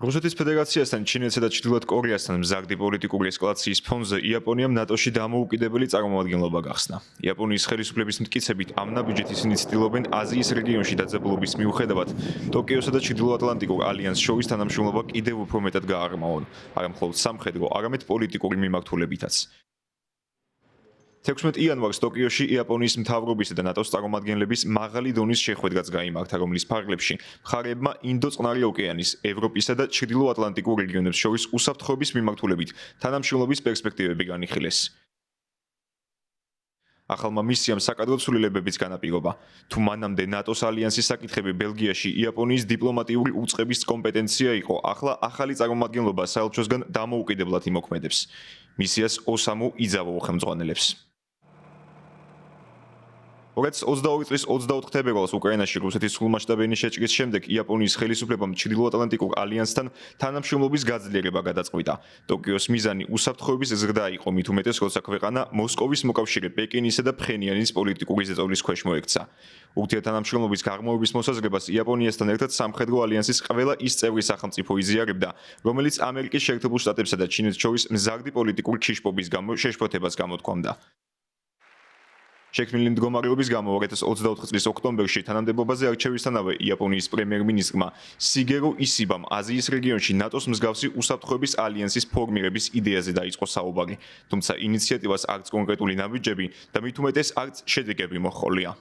რუსეთის ფედერაციასთან, ჩინეთსა და ჩრდილოეთ კორეასთან მზარდი პოლიტიკური ესკალაციის ფონზე იაპონიამ ნატოში დამოუკიდებელი წარმომადგენლობა გახსნა. იაპონიის ხელისუფლების მტკიცებით, ამ ნაბიჯით ისინი ცდილობენ აზიის რეგიონში დაძაბულობის მიუხედავად, ტოკიოსა და ჩრდილოატლანტიკურ ალიანსს შორის თანამშრომლობა კიდევ უფრო მეტად გააღრმავონ, არა მხოლოდ სამხედრო, არამედ პოლიტიკური მიმართულებითაც. 16 იანვარს ტოკიოში იაპონიის მთავრობისა და ნატოს წარმომადგენლების მაღალი დონის შეხვედრაც გაიმართა, რომლის ფარგლებში მხარეებმა ინდო-წყნარი ოკეანის, ევროპისა და ჩრდილო-ატლანტიკურ რეგიონებს შორის უსაფრთხოების მიმართულებით თანამშრომლობის პერსპექტივები განიხილეს. ახალმა მისიამ საკადრო ცვლილებებიც განაპირობა. თუ მანამდე ნატოს ალიანსის საკითხები ბელგიაში იაპონიის დიპლომატიური უწყების კომპეტენცია იყო, ახლა ახალი წარმომადგენლობა საელჩოსგან დამოუკიდებლად იმოქმედებს. მისიას ოსამუ იძავო ხელმძღვანელებს. 2022 წლის 24 თებერვალს უკრაინაში რუსეთის სრულმასშტაბიანი შეჭრის შემდეგ იაპონიის ხელისუფლებამ ჩრდილო-ატლანტიკურ ალიანსთან თანამშრომლობის გაძლიერება გადაწყვიტა. ტოკიოს მიზანი უსაფრთხოების ზრდა იყო, მით უმეტეს, როცა ქვეყანა მოსკოვის მოკავშირე პეკინისა და ფხენიანის პოლიტიკური ზეწოლის ქვეშ მოექცა. ურთიერთთანამშრომლობის გაღრმავების მოსაზრებას იაპონიასთან ერთად სამხედრო ალიანსის ყველა ის წევრი სახელმწიფო იზიარებდა, რომელიც ამერიკის შეერთებულ შტატებსა და ჩინეთს შორის მზარდი პოლიტიკური ქიშპობის გამო შეშფოთებას გამოთქვამდა. შექმნილი მდგომარეობის გამო 2024 წლის ოქტომბერში თანამდებობაზე არჩევისთანავე იაპონიის პრემიერ-მინისტრმა სიგერო ისიბამ აზიის რეგიონში ნატოს მსგავსი უსაფრთხოების ალიანსის ფორმირების იდეაზე დაიწყო საუბარი, თუმცა ინიციატივას არც კონკრეტული ნაბიჯები და მით უმეტეს არც შედეგები მოჰყოლია.